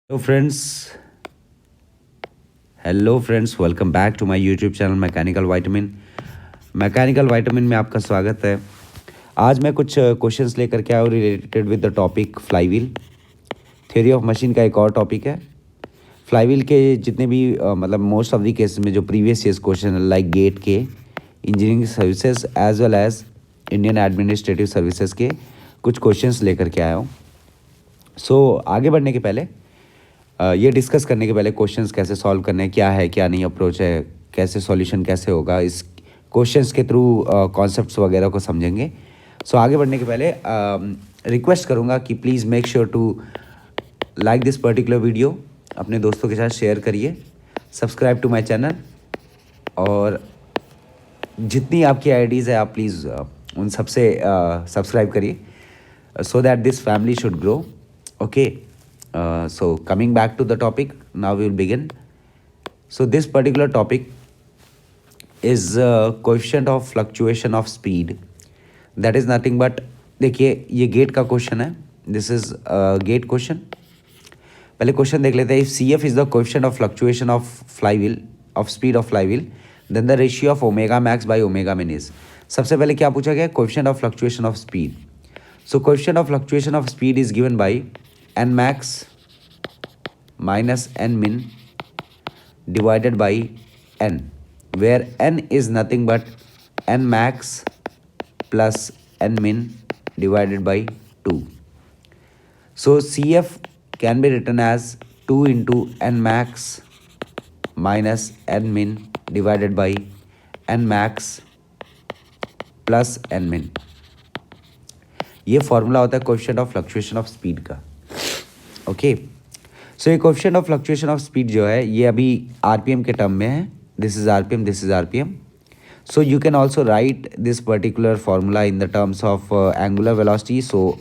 Hello friends hello friends welcome back to my YouTube channel Mechanical Vitamin में आपका स्वागत है। आज मैं कुछ क्वेश्चंस लेकर के आया हूँ related with the topic flywheel. Theory of machine का एक और टॉपिक है। फ्लाईव्हील के जितने भी मतलब मोस्ट ऑफ द केसेस में जो previous years question like GATE के, engineering services as well as Indian administrative services के कुछ क्वेश्चंस लेकर के आया हूँ। आगे बढ़ने के पहले ये डिस्कस करने के पहले क्वेश्चंस कैसे सॉल्व करने हैं, क्या है क्या नहीं अप्रोच है, कैसे सॉल्यूशन कैसे होगा, इस क्वेश्चंस के थ्रू कॉन्सेप्ट्स वगैरह को समझेंगे। आगे बढ़ने के पहले रिक्वेस्ट करूँगा कि please make sure to like this particular video, अपने दोस्तों के साथ शेयर करिए, सब्सक्राइब टू माय चैनल, और जितनी आपकी आईडीज़ है आप प्लीज़ उन सबसे सब्सक्राइब करिए सो that this family should grow. Okay, so coming back to the topic, now we will begin. So this particular topic is coefficient of fluctuation of speed. That is nothing but, देखिए ये gate का question है, this is GATE question. पहले question देख लेते हैं। If C F is the coefficient of fluctuation of flywheel of speed of flywheel then the ratio of omega max by omega min is. सबसे पहले क्या पूछा गया? Coefficient of fluctuation of speed. So coefficient of fluctuation of speed is given by n max minus n min divided by n, where n is nothing but n max plus n min divided by 2. So CF can be written as 2 into n max minus n min divided by n max plus n min। ये formula होता है coefficient of fluctuation of speed का। Okay, so ये coefficient of fluctuation of speed जो है ये अभी RPM के टर्म में है। This is RPM, this is RPM. So you can also write this particular formula in the terms of angular velocity. So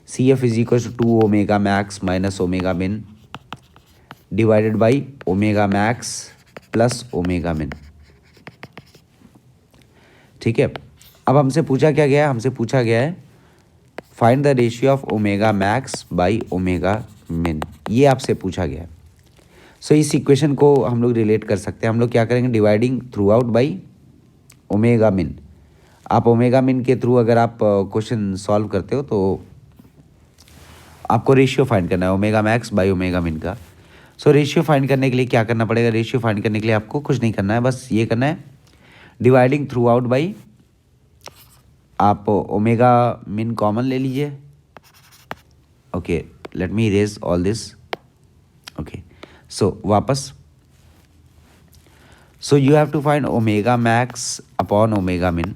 C F is equal to 2 omega max minus omega min divided by omega max plus omega min. ठीक है, अब हमसे पूछा क्या गया है? हमसे पूछा गया है find the ratio of omega max by omega मिन, ये आपसे पूछा गया है। सो इस इक्वेशन को हम लोग रिलेट कर सकते हैं। हम लोग क्या करेंगे? Dividing throughout by omega मिन। आप ओमेगा मिन के थ्रू अगर आप क्वेश्चन सॉल्व करते हो तो आपको रेशियो फाइंड करना है ओमेगा मैक्स बाई ओमेगा मिन का। सो रेशियो फाइंड करने के लिए क्या करना पड़ेगा? रेशियो फाइंड करने के लिए आपको कुछ नहीं करना है, बस ये करना है डिवाइडिंग थ्रू आउट बाई, आप ओमेगा मिन कॉमन ले लीजिए। Okay, let me erase all this. Okay, so वापस, so you have to find omega max upon omega min.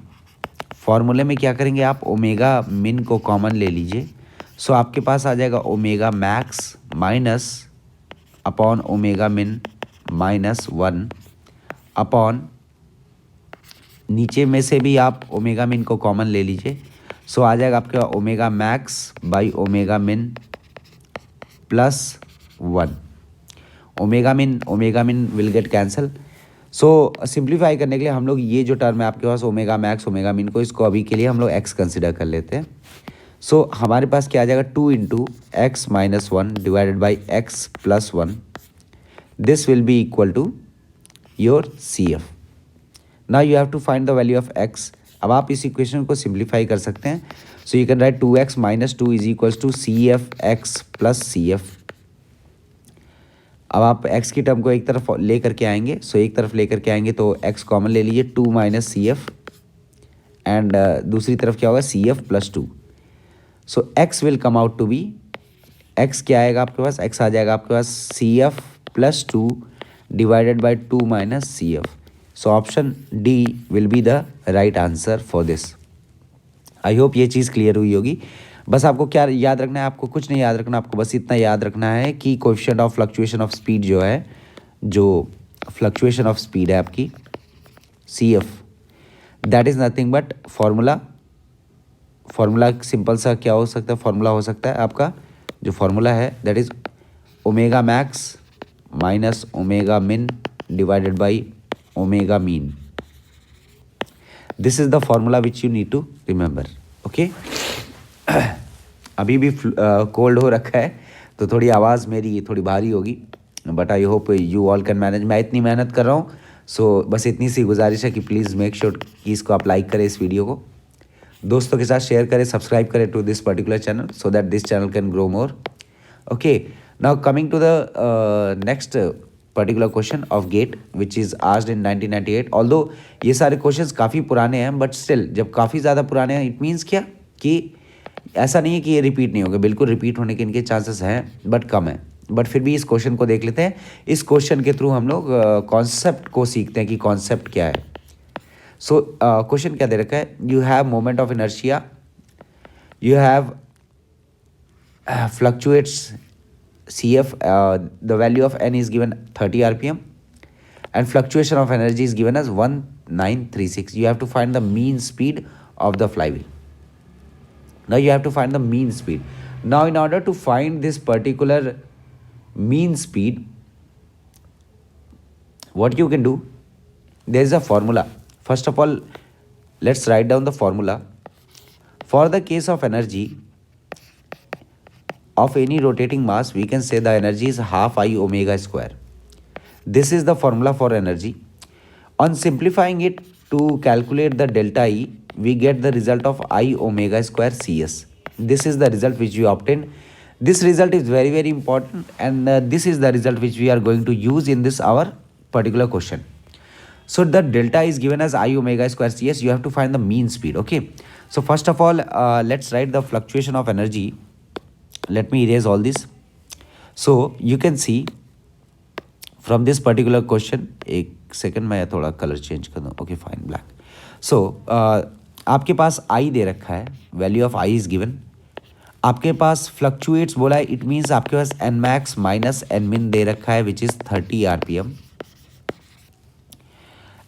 फॉर्मूले में क्या करेंगे? आप ओमेगा मिन को कॉमन ले लीजिए। सो आपके पास आ जाएगा omega max minus upon omega मिन माइनस 1 अपॉन, नीचे में से भी आप ओमेगा मिन को कॉमन ले लीजिए। सो आ जाएगा आपके ओमेगा मैक्स बाई ओमेगा मिन प्लस 1। ओमेगा मिन will get cancel. So simplify करने के लिए हम लोग ये जो टर्म है आपके पास ओमेगा मैक्स ओमेगा मिन को, इसको अभी के लिए हम लोग एक्स कंसिडर कर लेते हैं। सो हमारे पास क्या आ जाएगा? 2 into x minus 1 divided by x plus 1। This will be equal to your C F. Now you have to find the value of x. अब आप इस इक्वेशन को सिंप्लीफाई कर सकते हैं। So you can write 2x minus 2 is equals to C F x plus C F. अब आप x की टर्म को एक तरफ ले करके आएंगे। सो एक तरफ ले करके आएंगे तो x कॉमन ले लीजिए, 2 माइनस सी एफ, एंड दूसरी तरफ क्या होगा? C F plus 2। So x will come out to be, x क्या आएगा आपके पास? x आ जाएगा आपके पास C F plus 2 divided by 2 minus C F. So option D will be the right answer for this. I hope ये चीज़ क्लियर हुई होगी। बस आपको क्या याद रखना है? आपको कुछ नहीं याद रखना, आपको बस इतना याद रखना है कि coefficient of fluctuation of speed जो है, जो फ्लक्चुएशन ऑफ स्पीड है आपकी C F, that is nothing but formula simple सा क्या हो सकता है? फॉर्मूला हो सकता है आपका, जो फॉर्मूला है that is omega max minus omega min divided by omega mean. This is the formula which you need to remember. Okay, अभी भी कोल्ड हो रखा है तो थोड़ी आवाज़ मेरी थोड़ी भारी होगी, but I hope you all can manage. मैं इतनी मेहनत कर रहा हूँ, सो बस इतनी सी गुजारिश है कि प्लीज़ मेक श्योर कि इसको आप लाइक करें, इस वीडियो को दोस्तों के साथ शेयर करें, सब्सक्राइब करें to this particular channel so that this channel can grow more. Okay, now coming to the next particular question of GATE which is asked in 1998। Although ये सारे क्वेश्चंस काफ़ी पुराने हैं, बट स्टिल जब काफ़ी ज़्यादा पुराने हैं इट मीन्स क्या कि ऐसा नहीं है कि ये रिपीट नहीं होंगे, बिल्कुल रिपीट होने के इनके चांसेस हैं, बट कम है। बट फिर भी इस क्वेश्चन को देख लेते हैं। इस क्वेश्चन के थ्रू हम लोग कॉन्सेप्ट को सीखते हैं कि कॉन्सेप्ट क्या है। सो क्वेश्चन क्या दे रखा है, you have moment of inertia, you have fluctuates CF, the value of n is given 30 rpm and fluctuation of energy is given as 1936. You have to find the mean speed of the flywheel. Now you have to find the mean speed. Now in order to find this particular mean speed, what you can do, there is a formula. First of all, let's write down the formula. For the case of energy of any rotating mass, we can say the energy is half I omega square. This is the formula for energy. On simplifying it to calculate the delta E, we get the result of I omega square Cs. This is the result which we obtained. This result is very very important, and this is the result which we are going to use in this our particular question. So the delta is given as I omega square Cs. You have to find the mean speed. Okay. So first of all, let's write the fluctuation of energy. Let me erase all this. So you can see from this particular question, एक second मैं थोड़ा colour change कर दूँ. Okay fine, black. सो आपके पास I दे रखा है, value of I is given. आपके पास fluctuates बोला है, इट मीन्स आपके पास एन मैक्स माइनस एन मिन दे रखा है which is 30 RPM.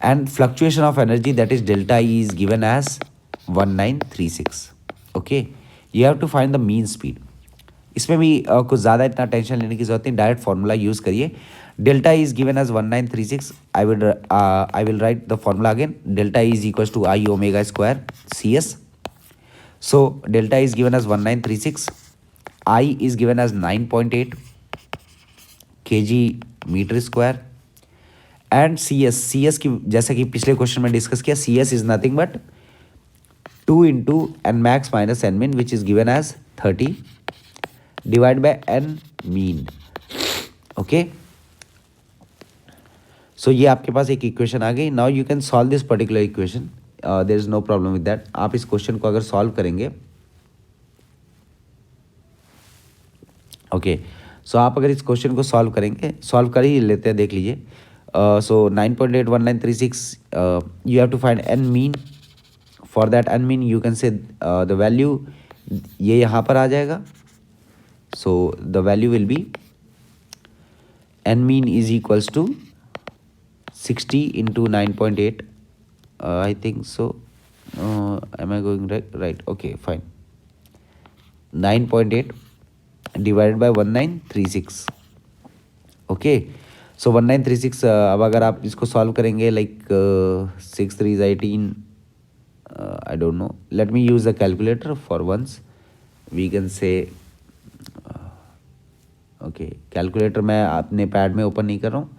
And fluctuation of energy, that is delta E, is given as 1936. Okay, you have to find the mean speed. इसमें भी कुछ ज़्यादा इतना टेंशन लेने की जरूरत नहीं, डायरेक्ट फार्मूला यूज़ करिए. Delta E is given as 1936. I will write the formula again. Delta E is equals to I omega square CS. So delta E is given as 1936. I is given as 9.8 kg metre square. And C S की जैसा कि पिछले question में discuss किया, C S is nothing but 2 into N max minus N min which is given as 30 divide by N mean. Okay, so ये आपके पास एक इक्वेशन आ गई. Now you can solve this particular equation, there is no problem with that. आप इस question को अगर सॉल्व करेंगे, ओके, सो आप अगर इस क्वेश्चन को सॉल्व करेंगे, सॉल्व कर ही लेते हैं, देख लीजिए. So 9.81936, you have to find n mean. For that n mean you can say the value, ये यहाँ पर आ जाएगा. So the value will be n mean is equals to 60 into 9.8. I think so. Am I going right? Okay, fine. 9.8 divided by 1936. Okay. सो 1936. अब अगर आप इसको solve करेंगे, like 6 3 18, I don't know, let me use the calculator for once. We can say, okay, calculator मैं अपने pad में open नहीं कर रहा हूँ.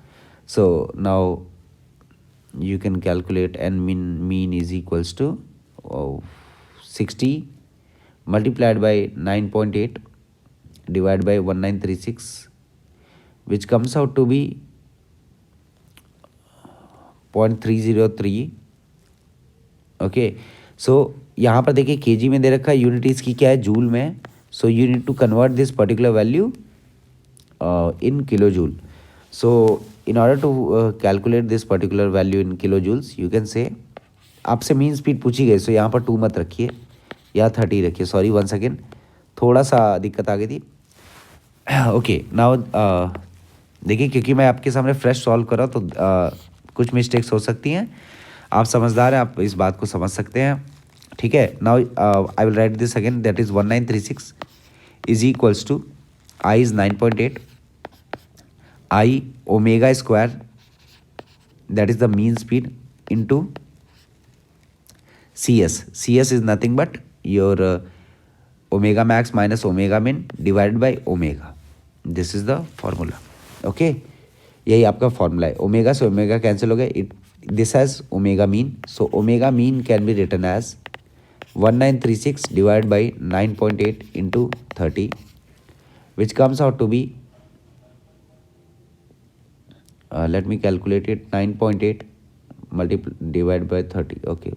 So now you can calculate N mean is equals to 60 multiplied by 9.8 divide by 1936 which comes out to be 0.303. Okay, so यहाँ पर देखिए केजी में दे रखा है, यूनिट इसकी क्या है, जूल में. So you need to convert this particular value in kilo joule. So in order to calculate this particular value in kilo joules, you can say, आपसे मीन स्पीड पूछी गई, सो यहाँ पर 2 मत रखिए, या 30 रखिए. सॉरी, 1 सेकेंड, थोड़ा सा दिक्कत आ गई थी. ओके, नाउ देखिए, क्योंकि मैं आपके सामने फ्रेश सॉल्व कर रहा हूँ तो कुछ मिस्टेक्स हो सकती हैं. आप समझदार हैं, आप इस बात को समझ सकते हैं. ठीक है. Now I will write this again, that is 1936 is equals to I is 9.8, I omega square, that is the mean speed, into C S. C S is nothing but your omega max minus omega min divided by omega. This is the formula. Okay, यही आपका formula है। Omega से omega cancel हो गया, it this has omega mean, so omega mean can be written as 1936 divide by 9.8 into 30, which comes out to be let me calculate it, 9.8 divided by 30, okay,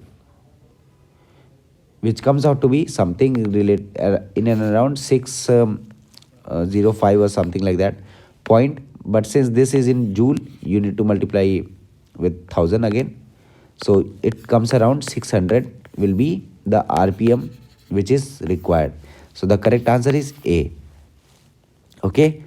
which comes out to be something in and around 605 or something like that point. But since this is in joule, you need to multiply with 1000 again, so it comes around 600 will be the rpm which is required. So the correct answer is A. Okay.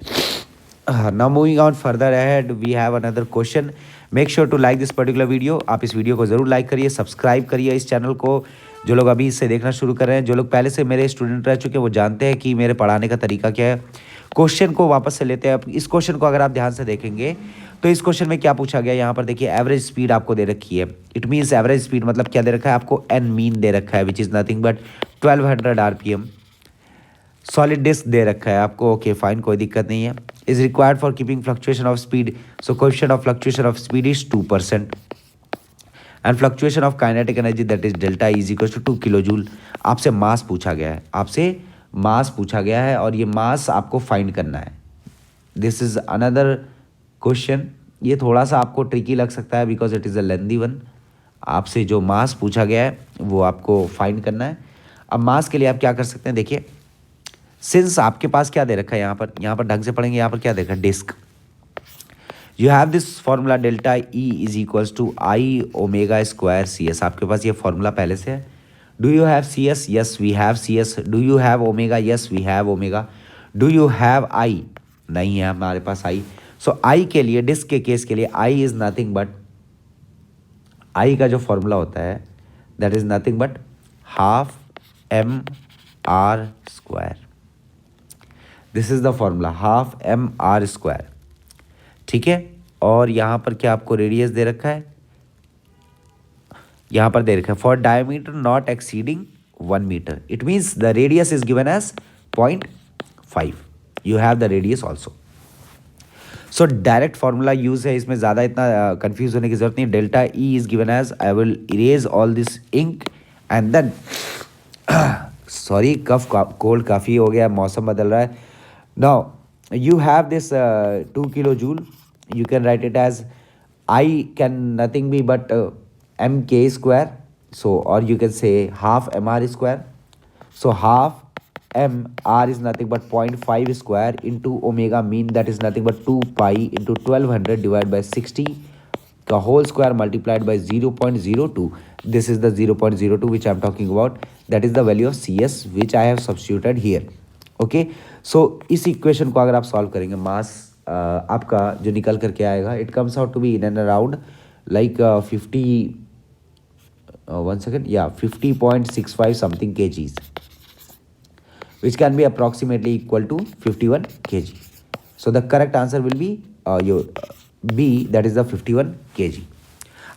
Now moving on further ahead, we have another question. Make sure to like this particular video. आप इस video को ज़रूर like करिए, subscribe करिए इस channel को। जो लोग अभी इससे देखना शुरू कर रहे हैं, जो लोग पहले से मेरे स्टूडेंट रह चुके हैं, वो जानते हैं कि मेरे पढ़ाने का तरीका क्या है। क्वेश्चन को वापस से लेते हैं। अब इस क्वेश्चन को अगर आप ध्यान से देखेंगे तो इस क्वेश्चन में क्या पूछा गया, यहाँ पर देखिए एवरेज स्पीड आपको दे रखी है। इट मीन्स एवरेज स्पीड मतलब क्या दे रखा है आपको, एन मीन दे रखा है which is nothing but 1200 RPM। Solid disc दे रखा है आपको, ओके फाइन, कोई दिक्कत नहीं है। Is required for keeping fluctuation of speed, so coefficient of fluctuation of speed is 2%, and fluctuation of kinetic energy that is delta is equal to 2 kilo joule. आपसे mass पूछा गया है, आपसे मास पूछा गया है और ये मास आपको फाइंड करना है। This is another question. ये थोड़ा सा आपको ट्रिकी लग सकता है because it is a lengthy one. आपसे जो मास पूछा गया है वो आपको फाइंड करना है। अब मास के लिए आप क्या कर सकते हैं, देखिए सिंस आपके पास क्या दे रखा है, यहाँ पर ढंग से पढ़ेंगे, यहाँ पर क्या दे रखा है, disc. You have this formula delta E is equals to I omega square C S. आपके पास ये फॉर्मूला पहले से है। Do you have C S? Yes we have C S. Do you have omega? Yes we have omega. Do you have I? नहीं है हमारे पास आई। सो आई के लिए, डिस्क के केस के लिए I is nothing but, I का जो फॉर्मूला होता है that is nothing but half M R square. This is the formula, half M R square. ठीक है, और यहाँ पर क्या आपको रेडियस दे रखा है, यहाँ पर दे रखा है for diameter not exceeding 1 meter. It means the radius is given as 0.5। You have the radius also. So direct formula use है, इसमें ज़्यादा इतना कंफ्यूज होने की जरूरत नहीं। Delta E is given as, I will erase all this ink and then sorry cough cold काफ़ी हो गया, मौसम बदल रहा है। Now you have this 2 kilojoule. You can write it as I can nothing be but mk square. So or you can say half mr square. So half mr is nothing but 0.5 square into omega mean, that is nothing but 2 pi into 1200 divided by 60 the whole square multiplied by 0.02. This is the 0.02 which I am talking about. That is the value of CS which I have substituted here. Okay, so इस equation को अगर आप solve करेंगे, मास आपका जो निकल करके आएगा, it comes out to be in and around like 50.65 something kgs, which can be approximately equal to 51 kg. So the correct answer will be your B, that is the 51 kg.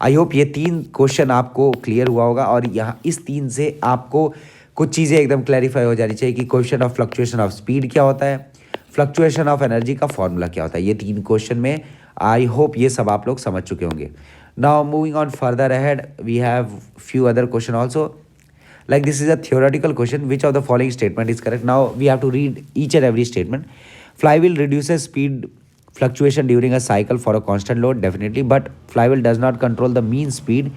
I hope ये 3 question आपको clear हुआ होगा और यहाँ इस 3 से आपको कुछ चीज़ें एकदम क्लैरिफाई हो जानी चाहिए कि coefficient of fluctuation of speed क्या होता है, फ्लक्चुएशन ऑफ एनर्जी का फॉर्मूला क्या होता है। ये 3 क्वेश्चन में आई होप ये सब आप लोग समझ चुके होंगे। Now moving on further ahead, we have few other question also. Like this is a theoretical question, which of the following statement is correct. Now we have to read each and every statement. Flywheel reduces speed fluctuation during a cycle for a constant load, definitely, but flywheel does not control the mean speed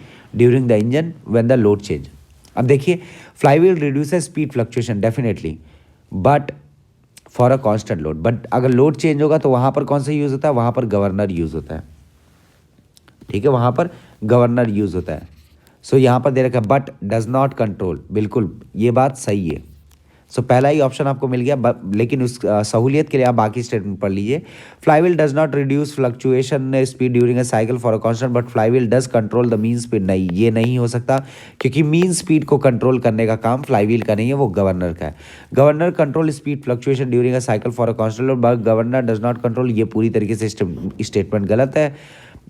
during the engine when the load change. अब देखिए, flywheel reduces speed fluctuation definitely but for a constant load, but अगर load change होगा तो वहाँ पर कौन सा use होता है, वहाँ पर गवर्नर यूज़ होता है। ठीक है, वहाँ पर गवर्नर यूज़ होता है। सो यहाँ पर दे रखा है बट डज नॉट कंट्रोल, बिल्कुल ये बात सही है। सो पहला ही ऑप्शन आपको मिल गया, लेकिन उस सहूलियत के लिए आप बाकी स्टेटमेंट पढ़ लीजिए। Flywheel does not reduce fluctuation speed during a cycle for a constant but flywheel does control the mean speed. नहीं, ये नहीं हो सकता क्योंकि मीन स्पीड को कंट्रोल करने का काम फ्लाईव्हील का नहीं है, वो गवर्नर का है। Governor control speed fluctuation during a cycle for a constant but governor does not control, ये पूरी तरीके से स्टेटमेंट गलत है।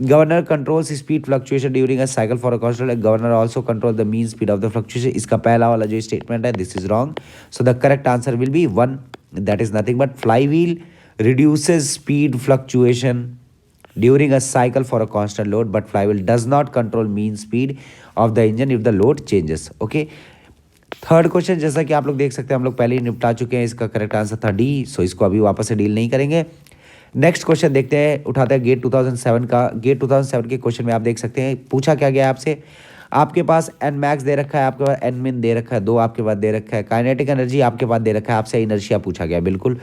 Governor controls speed fluctuation during a cycle for a constant, governor also control the mean speed of the fluctuation. इसका पहला वाला जो स्टेटमेंट है this is wrong. So the correct answer will be 1, that is nothing but flywheel reduces speed fluctuation during a cycle for a constant load, but flywheel does not control mean speed of the engine if the load changes. Okay. Third question, जैसा कि आप लोग देख सकते हैं हम लोग पहले ही निपटा चुके हैं, इसका करेक्ट आंसर था डी, सो इसको अभी वापस से डील नहीं करेंगे। नेक्स्ट क्वेश्चन देखते हैं, उठाते हैं गेट 2007 का। गेट 2007 के क्वेश्चन में आप देख सकते हैं पूछा क्या गया आपसे, आपके पास एन मैक्स दे रखा है, आपके पास एन मिन दे रखा है, दो आपके पास दे रखा है, काइनेटिक एनर्जी आपके पास दे रखा है, आपसे इनर्शिया पूछा गया। बिल्कुल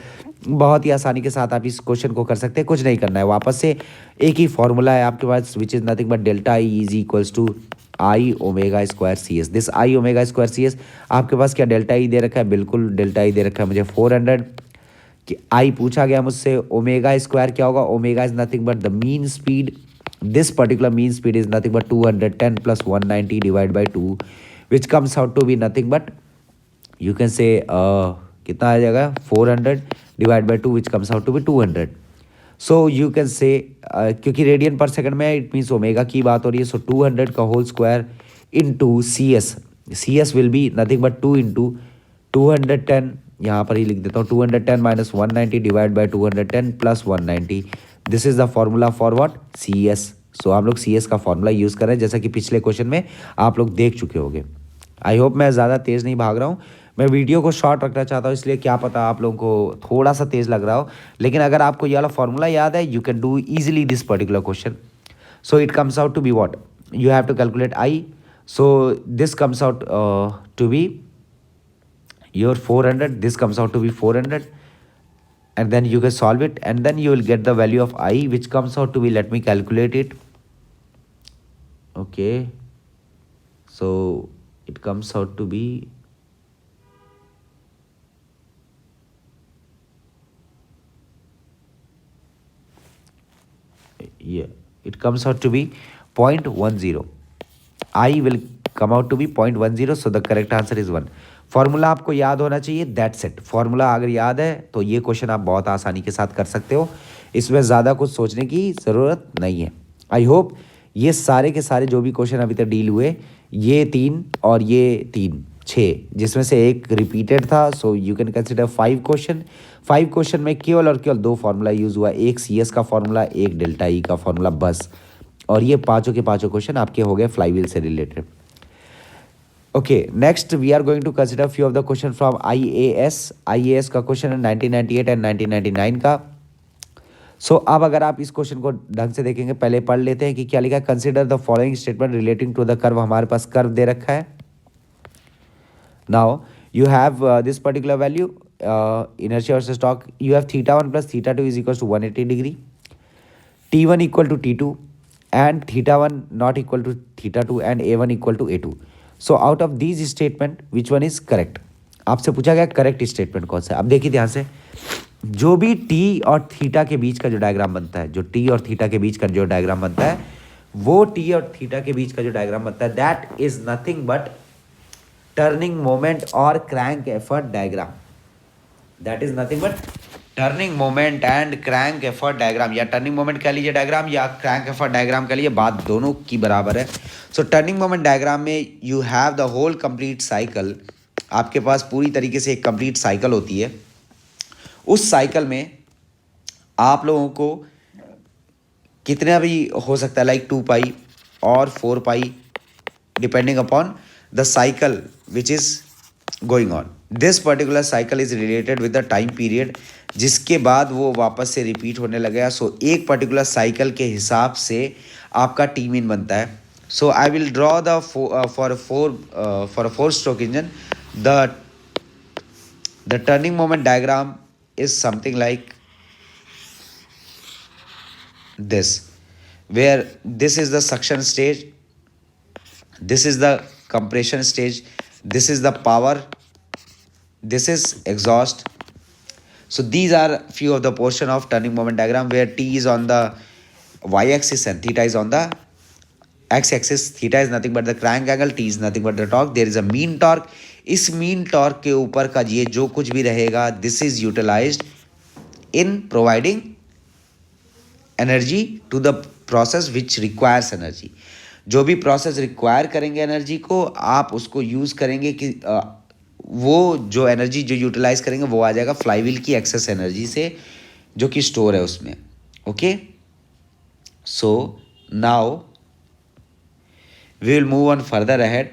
बहुत ही आसानी के साथ आप इस क्वेश्चन को कर सकते हैं, कुछ नहीं करना है, वापस से एक ही फॉर्मूला है आपके पास which is nothing but delta E is equals to I omega square C S. This I omega square C S आपके पास क्या डेल्टा ई दे रखा है, बिल्कुल डेल्टा ई दे रखा है मुझे 400 कि आई पूछा गया मुझसे ओमेगा स्क्वायर क्या होगा, omega is nothing but the mean speed, this particular mean speed is nothing but 210 plus 190 divide by 2 which comes out to be nothing but you can say कितना आ जाएगा 400 divide by 2 which comes out to be 200। So you can say क्योंकि radian पर second में it means omega की बात हो रही है, सो 200 का whole square into C S, C S will be nothing but 2 into 210, यहाँ पर ही लिख देता हूँ 210 minus 190 divide by 210 plus 190, this is the formula for what C S. So आप लोग सी एस का फॉर्मूला यूज़ करें जैसा कि पिछले क्वेश्चन में आप लोग देख चुके होंगे। आई होप मैं ज़्यादा तेज़ नहीं भाग रहा हूँ, मैं वीडियो को शॉर्ट रखना चाहता हूँ, इसलिए क्या पता आप लोगों को थोड़ा सा तेज़ लग रहा हो, लेकिन अगर आपको ये वाला फॉर्मूला याद है you can do easily this particular question. So it comes out to be what, you have to calculate I, so this comes out to be your 400, this comes out to be 400, and then you can solve it and then you will get the value of I which comes out to be, let me calculate it. Okay, so it comes out to be it comes out to be 0.10. I will come out to be 0.10, so the correct answer is 1. Formula आपको याद होना चाहिए, that's it. Formula अगर याद है तो ये question आप बहुत आसानी के साथ कर सकते हो, इसमें ज़्यादा कुछ सोचने की ज़रूरत नहीं है। आई होप ये सारे के सारे जो भी क्वेश्चन अभी तक डील हुए, ये 3 और ये 3 6, जिसमें से एक रिपीटेड था, so you can consider 5 question. 5 question में केवल और केवल 2 फार्मूला यूज़ हुआ, एक सी एस का फार्मूला, एक डेल्टा ई का फार्मूला, बस। और ये पाँचों के पाँचों क्वेश्चन आपके हो गए फ्लाईव्हील से related. Okay, next we are going to consider few of the question from IAS. IAS का क्वेश्चन है 1998 एंड 1999 का। सो अब अगर आप इस क्वेश्चन को ढंग से देखेंगे, पहले पढ़ लेते हैं कि क्या लिखा है। Consider the following statement relating to the curve, हमारे पास कर्व दे रखा है। Now you have this particular value inertia versus torque, you have theta 1 plus theta 2 is equal to 180 degree, T1 equal to T2 and θ1 not equal to θ2 and A1 equal to A2. So out of these statement which one is correct? आपसे पूछा गया correct statement कौन सा है। अब देखिए ध्यान से, जो भी टी और थीटा के बीच का जो डायग्राम बनता है, जो टी और थीटा के बीच का जो डायग्राम बनता है, वो टी और थीटा के बीच का जो डायग्राम बनता है, that is nothing but turning moment और crank effort diagram. That is nothing but turning moment and crank effort diagram, या टर्निंग मोमेंट कह लीजिए डायग्राम या क्रैंक एफर्ट डायग्राम कह लीजिए, बात दोनों की बराबर है। सो टर्निंग मोमेंट डायग्राम में you have the whole complete cycle, आपके पास पूरी तरीके से एक कंप्लीट साइकिल होती है। उस साइकिल में आप लोगों को कितना भी हो सकता है, लाइक 2 पाई और 4 pi depending upon the cycle which is going on. This particular cycle is related with the time period, जिसके बाद वो वापस से रिपीट होने लगेगा। सो एक पर्टिकुलर साइकिल के हिसाब से आपका टी मीन बनता है। So I will draw the for a 4 stroke engine the turning moment diagram is something like this, where this is the suction stage, this is the compression stage, this is the power, this is exhaust. So these are few of the portion of turning moment diagram where T is on the y-axis and theta is on the x-axis. Theta is nothing but the crank angle, T is nothing but the torque. There is a mean torque. इस mean torque के ऊपर का ये जो कुछ भी रहेगा, this is utilized in providing energy to the process which requires energy. जो भी प्रोसेस रिक्वायर करेंगे एनर्जी को, आप उसको यूज़ करेंगे कि वो जो एनर्जी जो यूटिलाइज करेंगे वो आ जाएगा फ्लाईव्हील की एक्सेस एनर्जी से, जो कि स्टोर है उसमें। Okay, so now we will move on further ahead.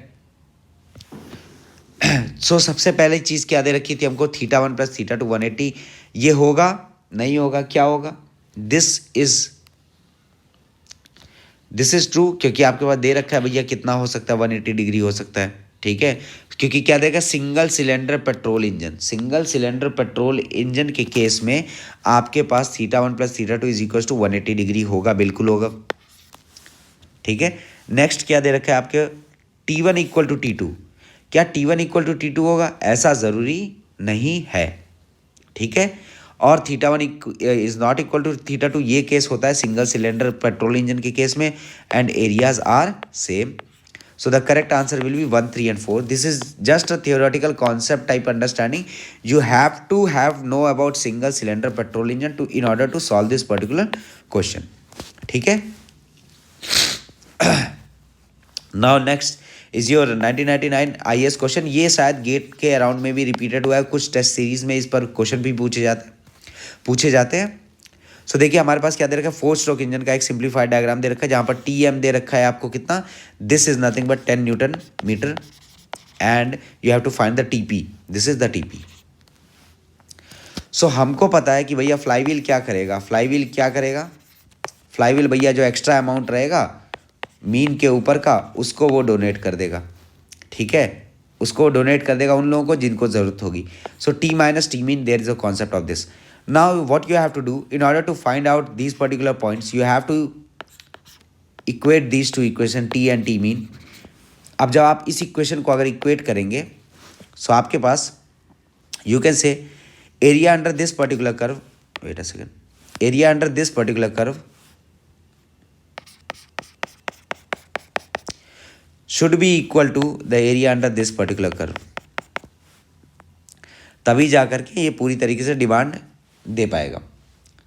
So सबसे पहले चीज़ क्या दे रखी थी हमको, θ1 प्लस θ2 180। ये होगा नहीं होगा, क्या होगा, दिस इज ट्रू, क्योंकि आपके पास दे रखा है भैया कितना हो सकता है, 180 डिग्री हो सकता है। ठीक है, क्योंकि क्या देगा, single cylinder petrol engine. Single cylinder petrol engine के केस में आपके पास θ1 plus θ2 is equal to 180 degree होगा, बिल्कुल होगा। ठीक है, नेक्स्ट क्या दे रखा है आपके, T1 इक्वल टू T2। क्या T1 इक्वल टू T2 होगा, ऐसा ज़रूरी नहीं है। ठीक है, और θ1 इज नॉट इक्वल टू θ2, ये केस होता है सिंगल सिलेंडर पेट्रोल इंजन के केस में, and areas are same. So the correct answer will be 1, 3 and 4. This is just a theoretical concept type understanding. You have to have know about single cylinder petrol engine to in order to solve this particular question. ठीक है, now next is your 1999 IAS question. ये शायद gate के around में भी repeated हुआ है, कुछ टेस्ट सीरीज में इस पर क्वेश्चन भी पूछे जाते हैं। सो देखिए हमारे पास क्या दे रखा है, 4 स्ट्रोक इंजन का एक सिंप्लीफाइड डायग्राम दे रखा है, जहाँ पर TM दे रखा है आपको कितना, this is nothing but 10 newton meter, and you have to find the TP, this is the TP। So हमको पता है कि भैया फ्लाईव्हील क्या करेगा, फ्लाईव्हील भैया जो एक्स्ट्रा अमाउंट रहेगा मीन के ऊपर का, उसको वो डोनेट कर देगा। ठीक है, उसको डोनेट कर देगा उन लोगों को जिनको ज़रूरत होगी। So T minus T mean, there is a concept of this. Now what you have to do in order to find out these particular points, you have to equate these two equation T and T mean. अब जब आप इस equation को अगर equate करेंगे, so आपके पास you can say area under this particular curve, wait a second, area under this particular curve should be equal to the area under this particular curve, तभी जा करके ये पूरी तरीके से डिमांड दे पाएगा।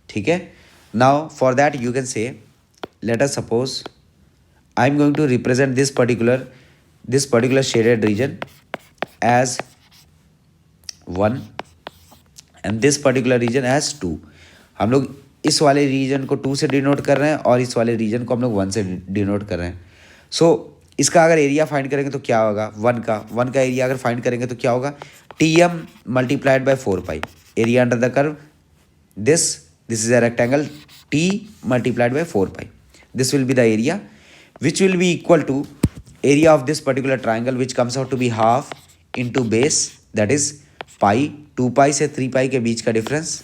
ठीक है, now for that you can say, let us suppose I am going to represent this particular shaded region as 1 and this particular region as 2। हम लोग इस वाले रीजन को 2 से डिनोट कर रहे हैं और इस वाले रीजन को हम लोग 1 से डिनोट कर रहे हैं। सो इसका अगर एरिया फाइंड करेंगे तो क्या होगा, 1 का एरिया अगर फाइंड करेंगे तो क्या होगा, TM multiplied by 4 pi, area under the curve, this is a rectangle, T multiplied by 4 pi, this will be the area which will be equal to area of this particular triangle which comes out to be half into base, that is pi, 2 pi से 3 पाई के बीच का difference,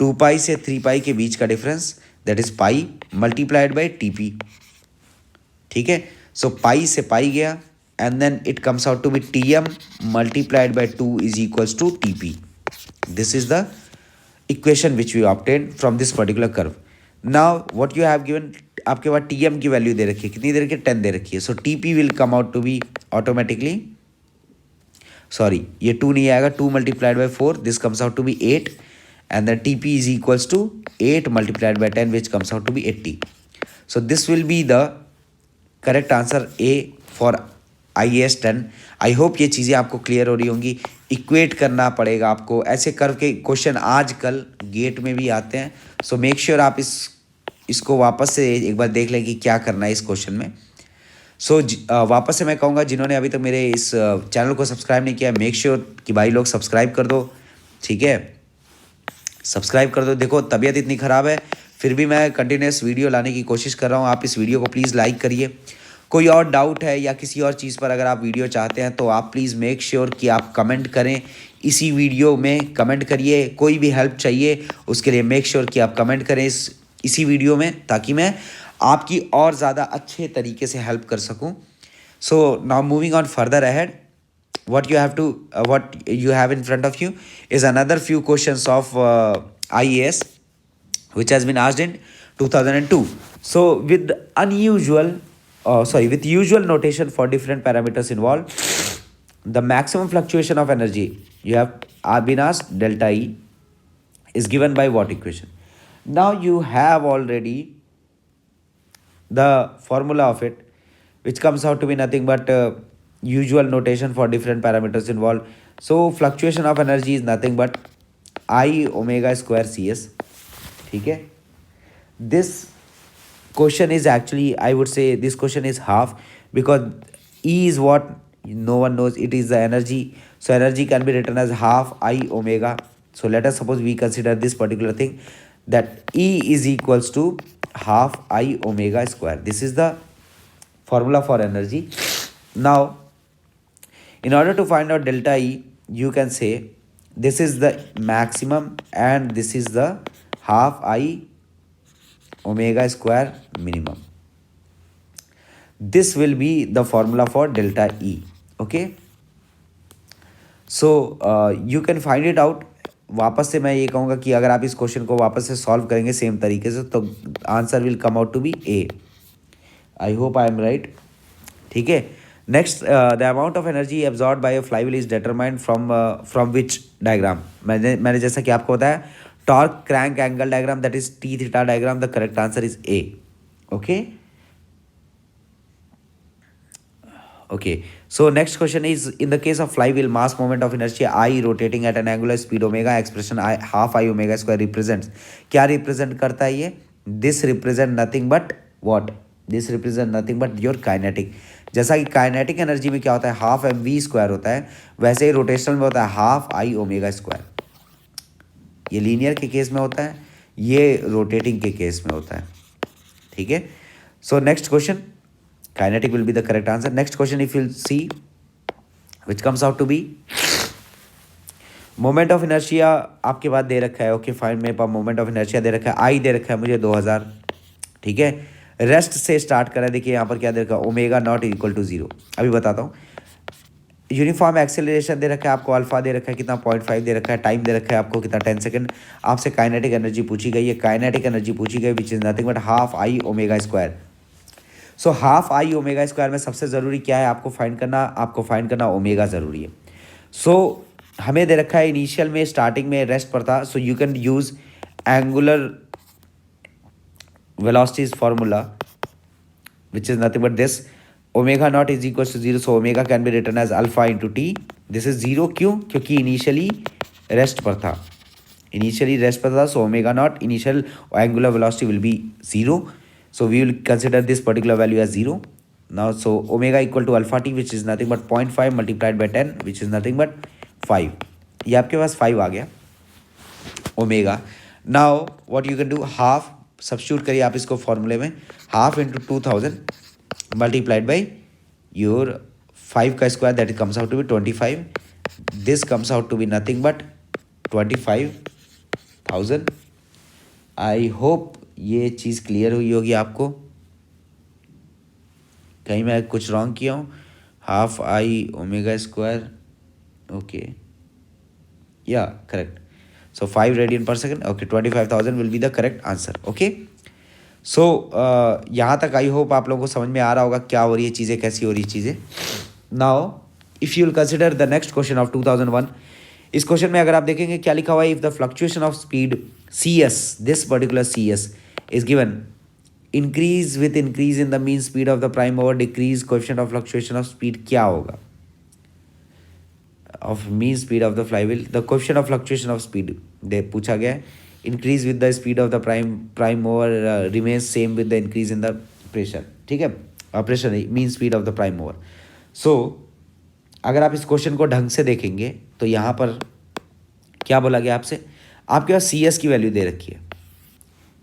2 pi से 3 पाई के बीच का difference, that is pi multiplied by TP। ठीक है, सो पाई से पाई गया and then it comes out to be TM multiplied by 2 is equals to TP। This is the equation which we obtain from this particular curve. Now what you have given, आपके पास TM की value दे रखी है, कितनी दे रखी है, 10 दे रखी है। So TP will come out to be automatically, sorry ये 2 नहीं आएगा, 2 multiplied by 4, this comes out to be 8, and the TP is equals to 8 multiplied by 10 which comes out to be 80. So this will be the correct answer A for IAS 10। I hope ये चीज़ें आपको clear हो रही होंगी। Equate करना पड़ेगा आपको, ऐसे कर्व के क्वेश्चन आजकल गेट में भी आते हैं। सो मेक श्योर आप इसको वापस से एक बार देख लें कि क्या करना है इस क्वेश्चन में। सो वापस से मैं कहूँगा जिन्होंने अभी तक मेरे इस चैनल को सब्सक्राइब नहीं किया, मेक श्योर कि भाई लोग सब्सक्राइब कर दो। ठीक है, सब्सक्राइब कर दो। देखो तबीयत इतनी ख़राब है फिर भी मैं कंटिन्यूस वीडियो लाने की कोशिश कर रहा हूँ। आप इस वीडियो को प्लीज़ लाइक करिए। कोई और डाउट है या किसी और चीज़ पर अगर आप वीडियो चाहते हैं तो आप प्लीज़ मेक श्योर कि आप कमेंट करें, इसी वीडियो में कमेंट करिए। कोई भी हेल्प चाहिए उसके लिए मेक श्योर कि आप कमेंट करें इसी वीडियो में, ताकि मैं आपकी और ज़्यादा अच्छे तरीके से हेल्प कर सकूँ। So now moving on further ahead, what you have in front of you is another few questions of IAS which has been asked in 2002. So with usual notation for different parameters involved, the maximum fluctuation of energy you have been asked, delta E, is given by what equation? Now you have already the formula of it, which comes out to be nothing but usual notation for different parameters involved. So fluctuation of energy is nothing but I omega square C S, ठीक है. This question is actually, I would say this question is half, because E is what no one knows, it is the energy. So energy can be written as half I omega. So let us suppose we consider this particular thing, that E is equals to half I omega square. This is the formula for energy. Now in order to find out delta E, you can say this is the maximum and this is the half I omega square minimum. This will be the formula for delta E. Okay, so you can find it out. वापस से मैं ये कहूँगा कि अगर आप इस question को वापस से सॉल्व करेंगे सेम तरीके से, तो answer will come out to be A. I hope I am right. ठीक है. Next, the amount of energy absorb by a flywheel is determined from which diagram. मैंने जैसा कि आपको बताया, torque crank angle diagram, that is T theta diagram. The correct answer is A. Okay. Okay, so next question is, in the case of flywheel, mass moment of inertia I rotating at an angular speed omega, expression I half I omega square represents. क्या represent करता है ये? This represent nothing but what? This represent nothing but your kinetic. जैसा कि kinetic energy में क्या होता है, हाफ एम वी स्क्वायर होता है, वैसे ही रोटेशनल में होता है हाफ आई ओमेगा स्क्वायर. ये लीनियर के केस में होता है, ये रोटेटिंग के केस में होता है. ठीक है. So next question, kinetic will be the correct answer. Next question, if you'll see, which comes out to be moment of inertia आपके पास दे रखा है. ओके फाइन, मेरे पास मोमेंट ऑफ इनर्शिया दे रखा है, आई दे रखा है मुझे 2000. ठीक है. रेस्ट से स्टार्ट करा है. देखिए यहाँ पर क्या दे रखा है, ओमेगा नॉट इक्वल टू 0. अभी बताता हूँ. यूनिफॉर्म एक्सेलरेशन दे रखा है आपको, अल्फा दे रखा है कितना 0.5 दे रखा है, टाइम दे रखा है आपको कितना 10 सेकंड. आपसे काइनेटिक एनर्जी पूछी गई है, काइनेटिक एनर्जी पूछी गई which is nothing but half I omega square. So half I omega square में सबसे ज़रूरी क्या है आपको फाइंड करना, ओमेगा ज़रूरी है. सो हमें दे रखा है इनिशियल में, स्टार्टिंग में रेस्ट पर था. So you can use angular velocities formula which is nothing but this, omega not is equal to 0. So omega can be written as alpha into t. This is 0. क्यों? क्योंकि initially rest पर था. So omega not initial angular velocity will be 0. So we will consider this particular value as 0. Now, so omega equal to alpha t, which is nothing but 0.5 multiplied by 10, which is nothing but 5. ये आपके पास 5 आ गया omega. Now what you can do, half substitute करिए आप इसको फॉर्मूले में, half into 2000 multiplied by your 5 का square, that comes out to be 25. This comes out to be nothing but 25,000. I hope ये चीज़ क्लियर हुई होगी आपको. कहीं मैं कुछ रॉन्ग किया हूँ. Half I omega square. Okay, yeah correct. So 5 radian per second. Okay, 25,000 will be the correct answer. Okay. So यहाँ तक आई होप आप लोगों को समझ में आ रहा होगा क्या हो रही है चीज़ें, कैसी हो रही है चीज़ें. Now if you will consider the next question of 2001. इस क्वेश्चन में अगर आप देखेंगे क्या लिखा हुआ है, if the fluctuation of speed C S, this particular C S is given, increase with increase in the mean speed of the prime over decrease coefficient of fluctuation of speed, क्या होगा of mean speed of the flywheel, the coefficient of fluctuation of speed दे पूछा गया है. increase with the speed of the prime mover remains same with the increase in the pressure. ठीक है, pressure नहीं, mean speed of the prime mover. so अगर आप इस question को ढंग से देखेंगे तो यहाँ पर क्या बोला गया आपसे, आपके पास सी एस की वैल्यू दे रखी है.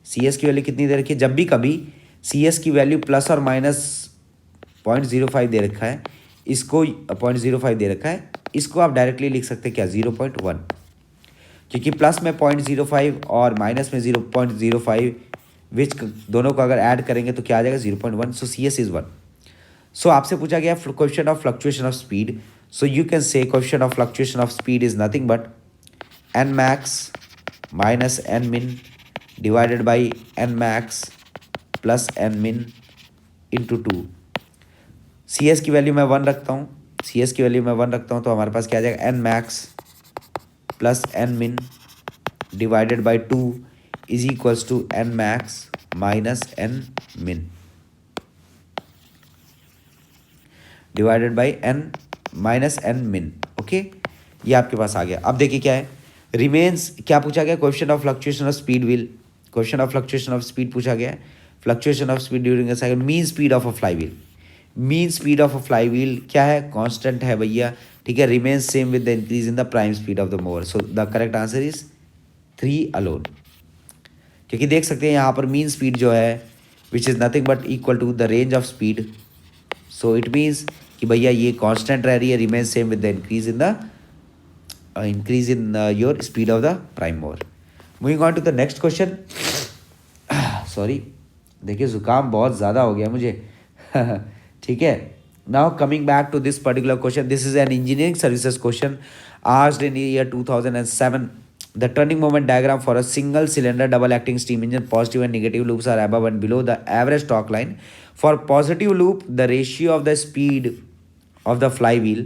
सी एस की वैल्यू कितनी दे रखी है, जब भी कभी सी एस की वैल्यू प्लस और माइनस 0.05 दे रखा है, इसको 0.05 दे रखा है, इसको आप डायरेक्टली लिख सकते हैं क्या, 0.1. क्योंकि प्लस में 0.05 और माइनस में 0.05 विच दोनों को अगर ऐड करेंगे तो क्या आ जाएगा 0.1. सो सी एस इज़ 1. सो आपसे पूछा गया coefficient of fluctuation of speed. So you can say coefficient of fluctuation of speed is nothing but N max minus N min divided by N max plus N min into 2. C S की value मैं 1 रखता हूँ, तो हमारे पास क्या आ जाएगा, N max plus N min divided by 2 is equals to N max minus N min divided by N minus N min. Okay, ये आपके पास आ गया. अब देखिए क्या है, रिमेन्स क्या पूछा गया, question of fluctuation of speed wheel, question of fluctuation of speed पूछा गया है, fluctuation of speed during a cycle, mean speed of a flywheel, mean speed of a flywheel क्या है, कांस्टेंट है भैया, ठीक है, remains same with the increase in the prime speed of the mover, so the correct answer is 3 alone, क्योंकि देख सकते हैं यहाँ पर मीन स्पीड जो है which is nothing but equal to the range of speed, so it means कि भैया ये कांस्टेंट रह रही है, remain same with the increase in your speed of the prime mover. Moving on to the next question, sorry देखिए जुकाम बहुत ज़्यादा हो गया मुझे ठीक है, now coming back to this particular question, this is an engineering services question asked in year 2007. The turning moment diagram for a single cylinder double acting steam engine, positive and negative loops are above and below the average torque line. For positive loop, the ratio of the speed of the flywheel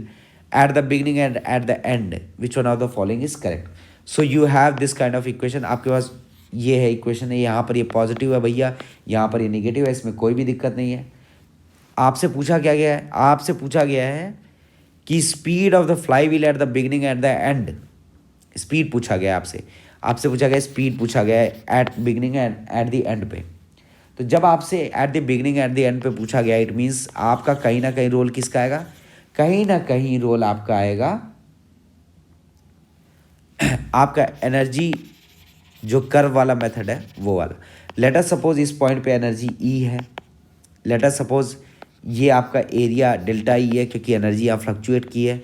at the beginning and at the end, which one of the following is correct? So you have this kind of equation, आपके पास ये है equation है, यहाँ पर ये positive है भैया, यहाँ पर ये नेगेटिव है, इसमें कोई भी दिक्कत नहीं है। आपसे पूछा क्या गया है, आपसे पूछा गया है कि speed of the fly wheel at the beginning at the and, speed पूछा गया आपसे, आपसे पूछा गया स्पीड पूछा गया है at beginning and at the end पे। तो जब आपसे at the beginning at the end पे पूछा गया, इट मीन्स आपका कहीं ना कहीं रोल किसका आएगा, कहीं ना कहीं रोल आपका आएगा आपका एनर्जी जो कर्व वाला मेथड है वो वाला। लेट अस सपोज इस पॉइंट पे एनर्जी ई है, लेट अस सपोज ये आपका एरिया डेल्टा ई है क्योंकि एनर्जी यहाँ फ्लक्चुएट की है,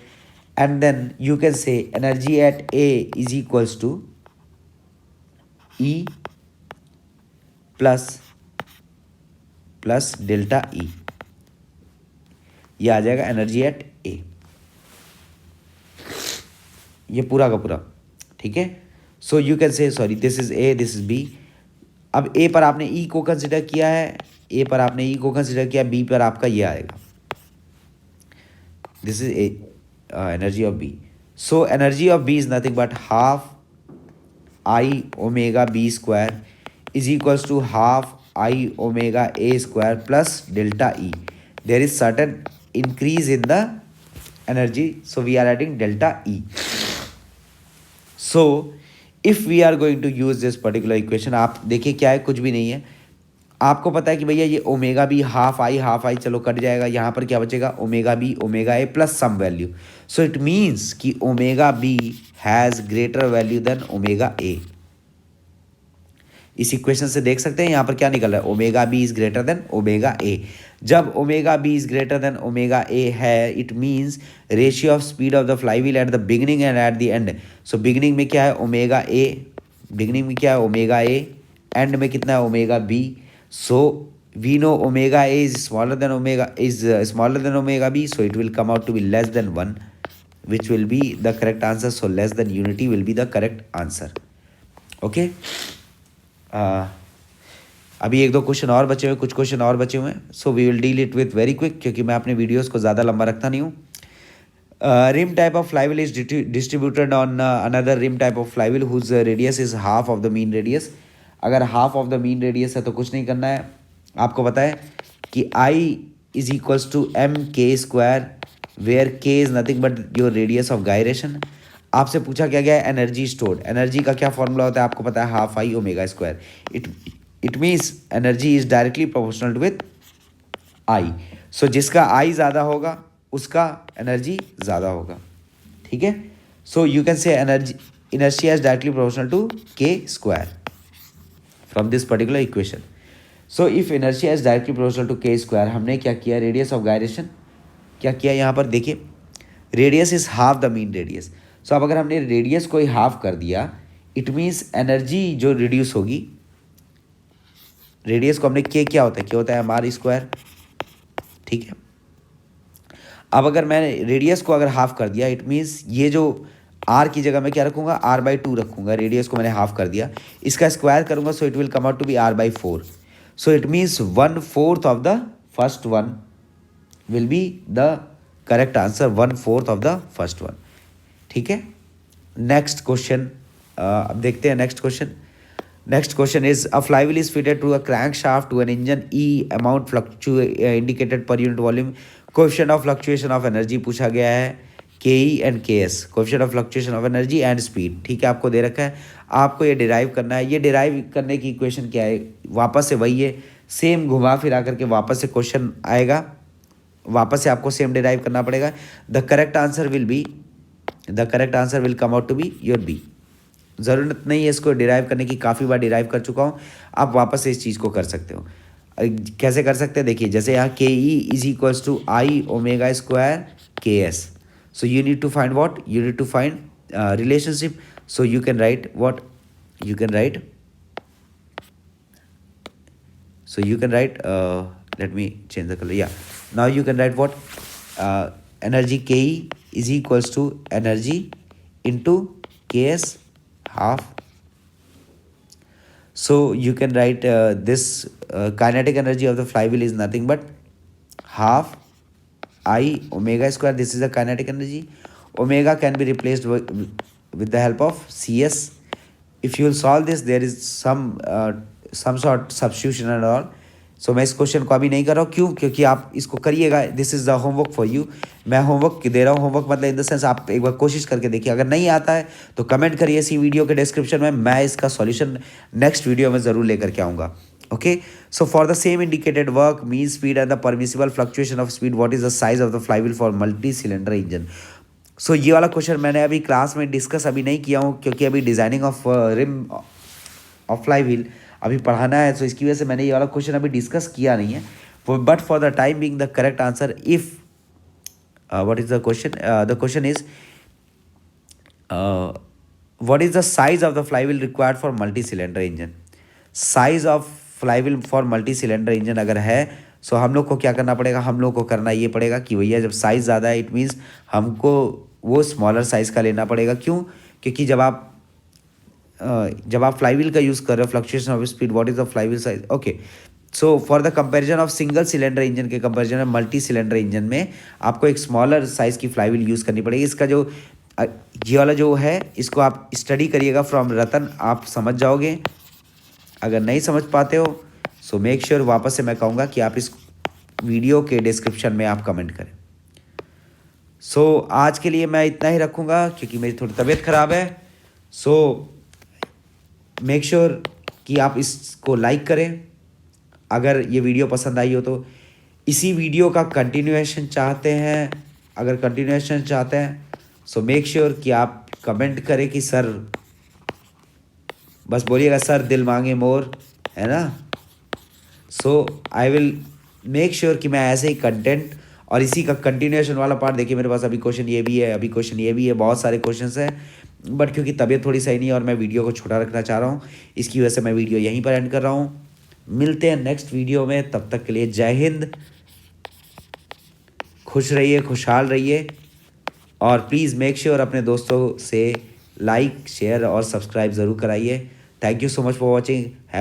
and then you can say energy at A is equals to E plus plus delta E, ये आ जाएगा एनर्जी एट ए, ये पूरा का पूरा, ठीक है। So you can say sorry this is A this is B, अब ए पर आपने ई को कंसिडर किया है, ए पर आपने ई को कंसिडर किया, बी पर आपका ये आएगा, this is A energy of B. So energy of B is nothing but half I omega B square is equals to half I omega A square plus delta E, there is certain increase in the energy, so we are adding delta E. So if we are going to use this particular equation, आप देखिए क्या है, कुछ भी नहीं है, आपको पता है कि भैया ये ओमेगा बी हाफ आई चलो कट जाएगा, यहाँ पर क्या बचेगा omega B omega A plus some value, so it means कि omega B has greater value than omega A. इस इक्वेशन से देख सकते हैं यहाँ पर क्या निकल रहा है, omega B is greater than omega A. जब omega B is greater than omega A है, it means ratio of speed of the fly wheel at the beginning and at the end, so beginning में क्या है omega A, beginning में क्या है omega A, and में कितना है omega B, so we know omega a is smaller than omega b, so it will come out to be less than 1, which will be the correct answer, so less than unity will be the correct answer. Okay, अभी एक दो question और बचे हुए, कुछ question और बचे हुए हैं, so we will deal it with very quick क्योंकि मैं अपने वीडियोस को ज़्यादा लंबा रखता नहीं हूँ। Rim type of flywheel is distributed on another rim type of flywheel whose radius is half of the mean radius. अगर half of the mean radius है तो कुछ नहीं करना है, आपको पता है कि I is equals to M के स्क्वायर वेयर के is nothing but your radius of gyration. आपसे पूछा क्या गया है एनर्जी स्टोर्ड, एनर्जी का क्या फॉर्मूला होता है आपको पता है, half I omega square. It means energy is directly proportional with I, so जिसका आई ज़्यादा होगा उसका एनर्जी ज़्यादा होगा, ठीक है। So you can say energy inertia is directly proportional to K square from this particular equation. So if inertia is directly proportional to K square, हमने क्या किया रेडियस ऑफ गायरेशन क्या किया यहाँ पर देखिए, radius is half the mean radius. So अब अगर हमने रेडियस को ही हाफ कर दिया, इट मीन्स एनर्जी जो रिड्यूस होगी, रेडियस को हमने के क्या होता है एम आर स्क्वायर, ठीक है। अब अगर मैंने रेडियस को अगर हाफ कर दिया, इट मीन्स ये जो आर की जगह मैं क्या रखूँगा r/2 रखूँगा, रेडियस को मैंने हाफ कर दिया, इसका स्क्वायर करूँगा, so it will come out to be r/4, so it means 1/4 of the first one will be the correct answer, 1/4 of the first one, ठीक है। नेक्स्ट क्वेश्चन, अब देखते हैं next question. Next question is a flywheel is fitted to a crankshaft to an engine E amount indicated per unit volume, coefficient of fluctuation of energy पूछा गया है, K E and के S, coefficient of fluctuation of energy and speed, ठीक है, आपको दे रखा है, आपको ये डिराइव करना है। ये डिराइव करने की इक्वेशन क्या है, वापस से वही है, सेम घुमा फिरा करके वापस से क्वेश्चन आएगा, वापस से आपको सेम डिराइव करना पड़ेगा। The correct answer will come out to be your B. ज़रूरत नहीं है इसको डिराइव करने की, काफ़ी बार डिराइव कर चुका हूँ, आप वापस से इस चीज़ को कर सकते हो। कैसे कर सकते हैं, देखिए, जैसे यहाँ K E is equals to I omega square K S, so you need to find what, you need to find relationship, so you can write what, you can write, so you can write let me change the color, yeah, now you can write what, energy ke is equals to energy into ks half, so you can write this kinetic energy of the flywheel is nothing but half I omega square, this is the kinetic energy. Omega can be replaced with the help of cs. If you will solve this, there is some sort substitution and all. So मैं इस question को अभी नहीं कर रहा हूँ, क्यों, क्योंकि आप इसको करिएगा, this is the homework for you. मैं होमवर्क दे रहा हूँ, होमवर्क मतलब इन द सेंस आप एक बार कोशिश करके देखिए, अगर नहीं आता है तो कमेंट करिए इसी वीडियो के डिस्क्रिप्शन में, मैं इसका सॉल्यूशन नेक्स्ट वीडियो में ज़रूर लेकर के आऊँगा। Okay, so for the same indicated work, mean speed and the permissible fluctuation of speed, what is the size of the flywheel for multi-cylinder engine? So ये वाला क्वेश्चन मैंने अभी क्लास में डिस्कस अभी नहीं किया हूँ, क्योंकि अभी designing of rim of flywheel अभी पढ़ाना है, तो इसकी वजह से मैंने ये वाला क्वेश्चन अभी डिस्कस किया नहीं है। But for the time being the correct answer, if what is the question is what is the size of the flywheel required for multi cylinder engine. Size of flywheel for multi cylinder engine अगर है, सो हम लोग को क्या करना पड़ेगा, हम लोग को करना ये पड़ेगा कि भैया जब साइज़ ज़्यादा है, इट मीन्स हमको वो स्मॉलर साइज़ का लेना पड़ेगा। क्यों, क्योंकि जब आप फ्लाईव्हील का यूज़ कर रहे हो, fluctuation of speed, what is the flywheel size. Okay, so for the comparison of single cylinder engine के कंपैरिजन में मल्टी सिलेंडर इंजन में आपको एक स्मॉलर साइज़ की फ्लाईव्हील यूज़ करनी पड़ेगी। इसका जो ये वाला जो है, इसको आप स्टडी करिएगा फ्रॉम रतन, आप समझ जाओगे। अगर नहीं समझ पाते हो, सो मेक श्योर वापस से मैं कहूँगा कि आप इस वीडियो के डिस्क्रिप्शन में आप कमेंट करें। सो आज के लिए मैं इतना ही रखूँगा, क्योंकि मेरी थोड़ी तबीयत ख़राब है। सो मेक श्योर कि आप इसको लाइक करें, अगर ये वीडियो पसंद आई हो तो। इसी वीडियो का कंटिन्यूएशन चाहते हैं, अगर कंटिन्यूएशन चाहते हैं, सो मेक श्योर कि आप कमेंट करें कि सर, बस बोलिएगा सर दिल मांगे मोर, है ना। सो आई विल मेक श्योर कि मैं ऐसे ही कंटेंट और इसी का कंटिन्यूएशन वाला पार्ट, देखिए मेरे पास अभी क्वेश्चन ये भी है, अभी क्वेश्चन ये भी है, बहुत सारे क्वेश्चंस हैं, बट क्योंकि तबीयत थोड़ी सही नहीं है और मैं वीडियो को छोटा रखना चाह रहा हूँ, इसकी वजह से मैं वीडियो यहीं पर एंड कर रहा हूँ। मिलते हैं नेक्स्ट वीडियो में, तब तक के लिए जय हिंद, खुश रहिए, खुशहाल रहिए, और प्लीज़ मेक श्योर अपने दोस्तों से लाइक, शेयर और सब्सक्राइब ज़रूर कराइए। Thank you so much for watching.